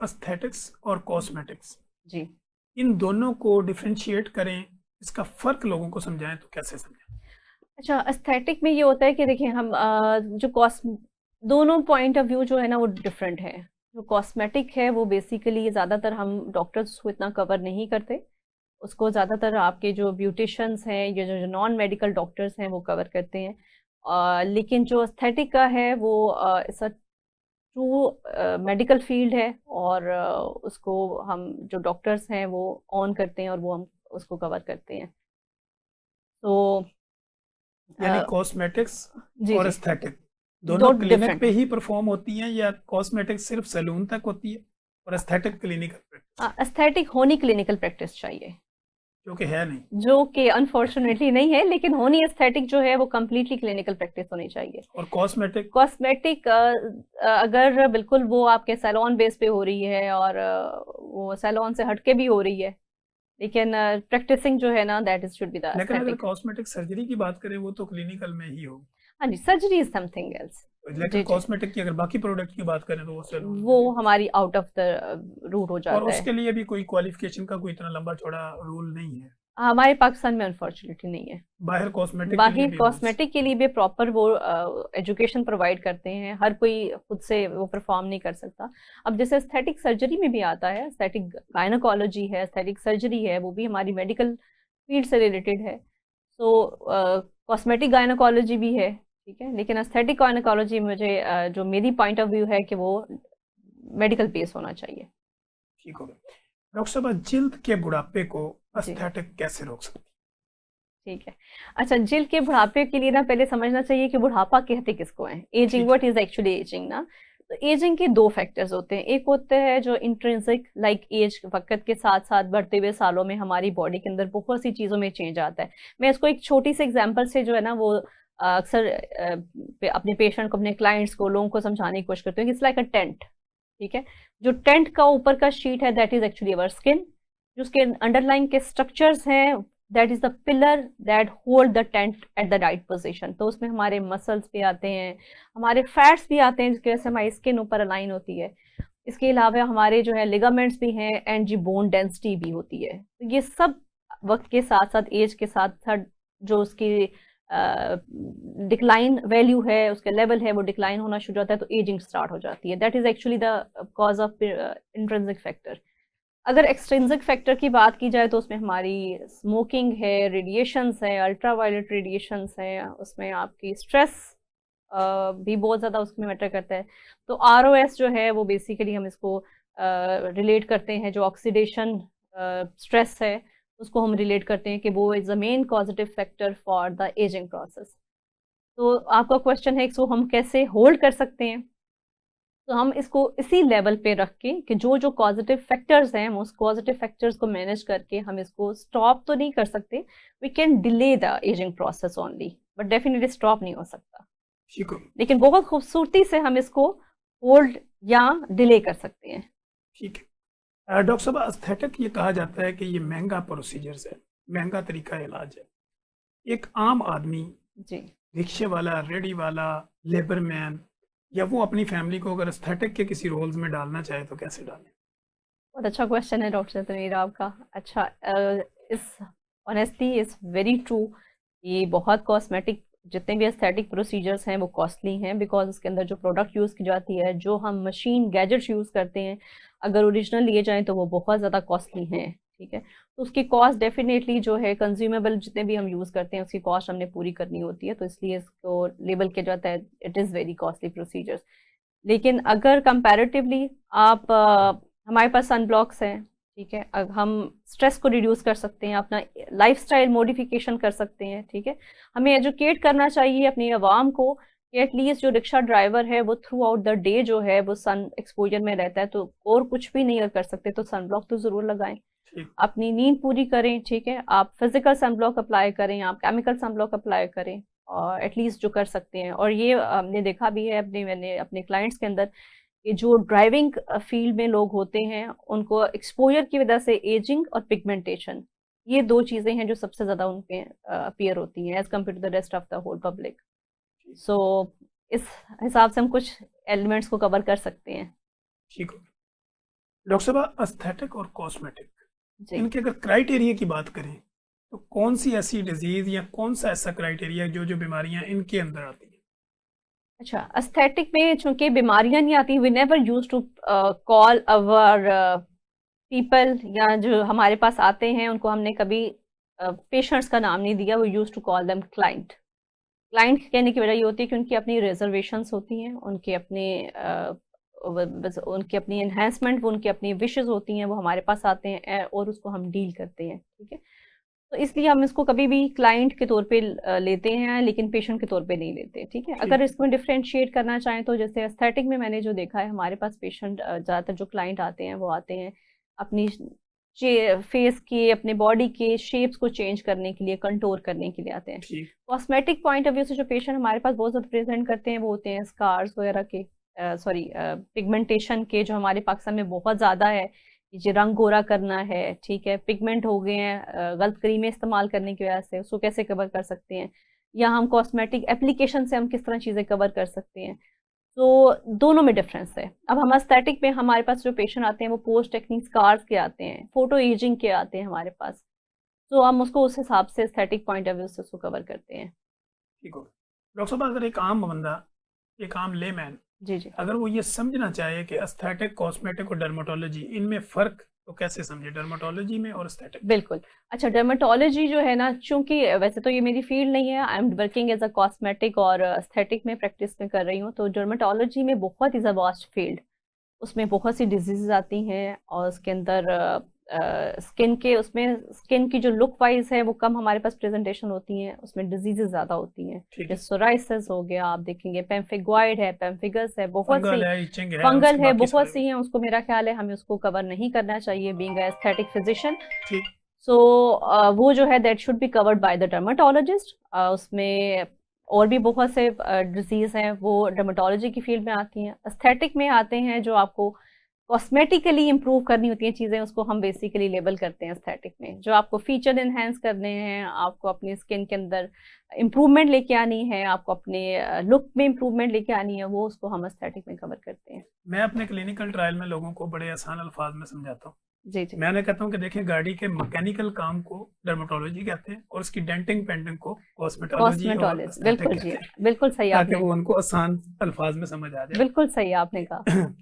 Aesthetics और cosmetics, जी। इन दोनों को डिफरेंशिएट करें, इसका फ़र्क लोगों को समझाएँ तो कैसे समझाएँ? अच्छा, एस्थेटिक में ये होता है कि देखिए हम जो कॉस दोनों पॉइंट ऑफ व्यू जो है ना वो डिफरेंट है। जो कॉस्मेटिक है वो बेसिकली ज़्यादातर हम डॉक्टर्स उसको इतना कवर नहीं करते। उसको ज़्यादातर आपके जो ब्यूटिशियंस हैं, ये जो नॉन मेडिकल डॉक्टर्स हैं वो कवर करते हैं। लेकिन जो एस्थेटिक का है वो it's a true medical field है और उसको हम जो डॉक्टर्स हैं वो ऑन करते हैं और वो हम उसको कवर करते हैं। तो यानी अ, कॉस्मेटिक्स जी, और जी। एस्थेटिक दो दोनों क्लिनिक डिफरेंट पे है। ही परफॉर्म होती हैं, या कॉस्मेटिक सिर्फ सैलून तक होती है और एस्थेटिक क्लिनिकल प्रैक्टिस, एस्थेटिक होनी क्लिनिकल प्रैक्टिस चाहिए, जो कि है नहीं? जो कि अनफॉर्चुनेटली नहीं है, लेकिन होनी एस्थेटिक जो है वो कंप्लीटली क्लिनिकल प्रैक्टिस होनी चाहिए। और कॉस्मेटिक? कॉस्मेटिक अगर बिल्कुल वो आपके सैलून बेस पे हो रही है और वो सैलून से हटके भी हो रही है, लेकिन प्रैक्टिसिंग जो है ना that is should be the लेकिन अगर एस्थेटिक। कॉस्मेटिक सर्जरी की बात करें, वो तो क्लिनिकल में ही होगी। हाँ जी, सर्जरी इज समथिंग एल्स। लेकिन जी, जी। कॉस्मेटिक की अगर बाकी प्रोडक्ट की बात करें तो वो सैलून वो में भी हो हमारी आउट ऑफ द रूट हो सकती है। और जाता है। उसके लिए भी कोई क्वालिफिकेशन का कोई इतना लंबा चौड़ा रूल नहीं है। हमारे पाकिस्तान में अनफॉर्चुनेटली नहीं है। बाहर कॉस्मेटिक के लिए बाकी भी रूल्स। कॉस्मेटिक के लिए भी प्रॉपर वो एजुकेशन प्रोवाइड करते हैं, हर कोई खुद से वो परफॉर्म नहीं कर सकता। अब जैसे एस्थेटिक सर्जरी में भी आता है, एस्थेटिक गायनोकोलॉजी है, एस्थेटिक सर्जरी है, वो भी हमारी मेडिकल फील्ड से रिलेटेड है। सो कॉस्मेटिक गायनोकोलॉजी भी है, ठीक है, लेकिन एस्थेटिक गायनोकोलॉजी मुझे जो मेरी पॉइंट ऑफ व्यू है कि वो मेडिकल बेस होना चाहिए। ठीक हो गया। डॉक्टर साहब, जल्द के बुढ़ापे को जी, एस्थेटिक कैसे रोक सकती ठीक है। अच्छा, जिल के बुढ़ापे के लिए ना पहले समझना चाहिए कि बुढ़ापा कहते किसको है। है? एजिंग, ठीक है। व्हाट इज एक्चुअली एजिंग ना? तो एजिंग के दो फैक्टर्स होते हैं। एक होते हैं जो इंट्रिंसिक, लाइक एज, वक्त के साथ साथ बढ़ते हुए सालों में हमारी बॉडी के अंदर बहुत सी चीजों में चेंज आता है। मैं इसको एक छोटी सी एग्जांपल से जो है ना वो अक्सर अपने पेशेंट को, अपने क्लाइंट्स को, लोगों को समझाने की कोशिश करती हूँ कि इट्स लाइक अ टेंट। ठीक है, जो टेंट का ऊपर का शीट है that is actually our skin. जो उसके अंडरलाइन के स्ट्रक्चर्स हैं that is the pillar that hold the tent at the right position. तो उसमें हमारे मसल्स भी आते हैं, हमारे फैट्स भी आते हैं जिसकी वजह से हमारी स्किन ऊपर अलाइन होती है। इसके अलावा हमारे जो है लिगामेंट्स भी हैं एंड जी बोन डेंसिटी भी होती है। तो ये सब वक्त के साथ साथ, एज के साथ साथ जो उसकी डिक्लाइन वैल्यू है, उसका लेवल है, वो डिक्लाइन होना शुरू होता है, तो एजिंग स्टार्ट हो जाती है। That is actually the cause of intrinsic factor. अगर एक्सट्रिंसिक फैक्टर की बात की जाए तो उसमें हमारी स्मोकिंग है, रेडिएशंस है, अल्ट्रावायलेट रेडिएशंस है, उसमें आपकी स्ट्रेस भी बहुत ज़्यादा उसमें मैटर करता है। तो आरओएस जो है वो बेसिकली हम इसको रिलेट करते हैं, जो ऑक्सीडेशन स्ट्रेस है उसको हम रिलेट करते हैं कि वो is the main positive factor for the ageing process. तो आपका क्वेश्चन है इसको हम कैसे होल्ड कर सकते हैं? तो हम इसको इसी लेवल पे रख के कि जो जो पॉजिटिव फैक्टर्स हैं, हम उस पॉजिटिव फैक्टर्स को मैनेज करके हम इसको स्टॉप तो नहीं कर सकते। We can delay the ageing process only, but definitely stop नहीं हो सकता। ठीक हो। लेकिन बहुत खूबसूरती से हम इसको होल्ड या डिले कर सकते हैं। ठीक है। डॉक्टर साहब, एस्थेटिक ये कहा जाता है कि ये महंगा प्रोसीजर्स है, महंगा तरीका इलाज है। एक आम आदमी, जी, रिक्शे वाला, रेडी वाला, लेबर मैन, या वो अपनी फैमिली को अगर एस्थेटिक के किसी रोल्स में डालना चाहे तो कैसे डालें? बहुत अच्छा क्वेश्चन है डॉक्टर तमीरा आपका। अच्छा, इस ऑनेस्टली इज वेरी ट्रू। ये बहुत कॉस्मेटिक, जितने भी एस्थेटिक प्रोसीजर्स हैं वो कॉस्टली हैं, बिकॉज उसके अंदर जो प्रोडक्ट यूज़ की जाती है, जो हम मशीन गैजेट्स यूज़ करते हैं, अगर ओरिजिनल लिए जाएं तो वो बहुत ज़्यादा कॉस्टली हैं। ठीक है, तो उसकी कॉस्ट डेफिनेटली जो है, कंज्यूमेबल जितने भी हम यूज़ करते हैं उसकी कॉस्ट हमने पूरी करनी होती है, तो इसलिए इसको लेबल किया जाता है it is very costly procedures. लेकिन अगर कंपैरेटिवली आप हमारे पास सनब्लॉक्स हैं, ठीक है, हम स्ट्रेस को रिड्यूस कर सकते हैं, अपना लाइफस्टाइल मॉडिफिकेशन कर सकते हैं। ठीक है, हमें एजुकेट करना चाहिए अपनी आवाम को कि एटलीस्ट जो रिक्शा ड्राइवर है वो थ्रू आउट द डे जो है वो सन एक्सपोजर में रहता है, तो और कुछ भी नहीं अगर कर सकते तो सनब्लॉक तो ज़रूर लगाएं। ठीक। अपनी नींद पूरी करें, ठीक है, आप फिजिकल सनब्लॉक अप्लाई करें, आप केमिकल सनब्लॉक अप्लाई करें, और एटलीस्ट जो कर सकते हैं। और ये हमने देखा भी है, मैंने अपने क्लाइंट्स के अंदर, कि जो ड्राइविंग फील्ड में लोग होते हैं उनको एक्सपोजर की वजह से एजिंग और पिगमेंटेशन, ये दो चीजें हैं जो सबसे ज्यादा उनपे अपीयर होती हैं as compare to the rest of the whole public. So इस हिसाब से हम कुछ एलिमेंट्स को कवर कर सकते हैं। ठीक हो। डॉक्टर साहब, एस्थेटिक और कॉस्मेटिक, जी। इनके अगर क्राइटेरिया की बात करें तो कौन सी ऐसी डिजीज या कौन सा ऐसा क्राइटेरिया जो जो बीमारियां इनके अंदर आती हैं? अच्छा, एस्थेटिक में चूंकि बीमारियां नहीं आती, we never use to call our people, या जो हमारे पास आते हैं उनको हमने कभी पेशेंट्स का नाम नहीं दिया, वो use to call them client. Client कहने की वजह ये होती है कि उनकी अपनी रिजर्वेशंस होती हैं, उनके अपने उनकी अपनी एनहेंसमेंट, वो उनकी अपनी विशेस होती हैं, वो हमारे पास आते हैं और उसको हम डील करते हैं, ठीक है। तो इसलिए हम इसको कभी भी क्लाइंट के तौर पे लेते हैं, लेकिन पेशेंट के तौर पे नहीं लेते, ठीक है। अगर इसमें डिफरेंशिएट करना चाहें तो जैसे एस्थेटिक में मैंने जो देखा है, हमारे पास पेशेंट ज़्यादातर जो क्लाइंट आते हैं वो आते हैं अपनी फेस के, अपने बॉडी के शेप्स को चेंज करने के लिए, कंटूर करने के लिए आते हैं। ठीक। कॉस्मेटिक पॉइंट ऑफ व्यू से जो पेशेंट हमारे पास बहुत ज़्यादा प्रेजेंट करते हैं वो होते हैं स्कार्स वगैरह के, सॉरी पिगमेंटेशन के, जो हमारे पाकिस्तान में बहुत ज़्यादा है। ये रंग गोरा करना है, ठीक है, पिगमेंट हो गए हैं गलत क्रीमें इस्तेमाल करने की वजह से, उसको कैसे कवर कर सकते हैं, या हम कॉस्मेटिक एप्लीकेशन से हम किस तरह चीज़ें कवर कर सकते हैं। तो दोनों में डिफरेंस है। अब हम एस्थेटिक में हमारे पास जो पेशेंट आते हैं वो पोस्ट टेक्निक स्कार्स के आते हैं, फोटो एजिंग के आते हैं हमारे पास, तो हम उसको उस हिसाब से एस्थेटिक पॉइंट ऑफ व्यू से उसको कवर करते हैं। ठीक हो। डॉक्टर साहब, अगर एक आम बंदा, एक आम लेमैन, जी जी। अगर वो ये समझना चाहे कि एस्थेटिक, कॉस्मेटिक और डर्मेटोलॉजी, इनमें फ़र्क तो कैसे समझे, डर्मेटोलॉजी में और एस्थेटिक? बिल्कुल। अच्छा, डर्मेटोलॉजी जो है ना, चूंकि वैसे तो ये मेरी फील्ड नहीं है, I am working as a cosmetic और एस्थेटिक में प्रैक्टिस में कर रही हूँ, तो डर्मेटोलॉजी में बहुत इज़ अ वास्ट फील्ड, उसमें बहुत सी डिजीज़ आती हैं, और उसके अंदर स्किन के, उसमें स्किन की जो लुक वाइज है वो कम हमारे पास प्रेजेंटेशन होती हैं, उसमें डिजीजेज ज़्यादा होती हैं, ठीक है। जैसे सोराइसिस हो गया, आप देखेंगे पेम्फिगॉइड है, पेम्फिगस है, बहुत सी फंगल है, इचिंग है, फंगल उसके है, बाकी बहुत सारे। सी हैं, उसको मेरा ख्याल है हमें उसको कवर नहीं करना चाहिए बीइंग अ एस्थेटिक फिजिशियन। ठीक। सो वो जो है that should be covered by the dermatologist. उसमें और भी बहुत से डिजीज हैं वो डर्मेटोलॉजी की फील्ड में आती हैं। एस्थेटिक में आते हैं जो आपको कॉस्मेटिकली इंप्रूव करनी होती हैं चीज़ें, उसको हम बेसिकली लेबल करते हैं एस्थेटिक में। जो आपको फीचर इन्हेंस करने हैं, आपको अपनी स्किन के अंदर इम्प्रूवमेंट लेके आनी है, आपको अपने लुक में इम्प्रूवमेंट लेके आनी है, वो उसको हम एस्थेटिक में कवर करते हैं। मैं अपने क्लिनिकल ट्रायल में लोगों को बड़े आसान अल्फाज में समझाता हूँ। जी जी। मैंने कहता हूँ कि देखें, गाड़ी के मैकेनिकल काम को डर्मेटोलॉजी कहते हैं और उसकी डेंटिंग पेंटिंग को कॉस्मेटोलॉजी और कॉस्मेटोलॉजिस्ट, एस्थेटिक बिल्कुल कहते जी, हैं, बिल्कुल सही ताकि आपने, वो उनको आसान अल्फाज में समझ आ जाए। बिल्कुल सही आपने कहा।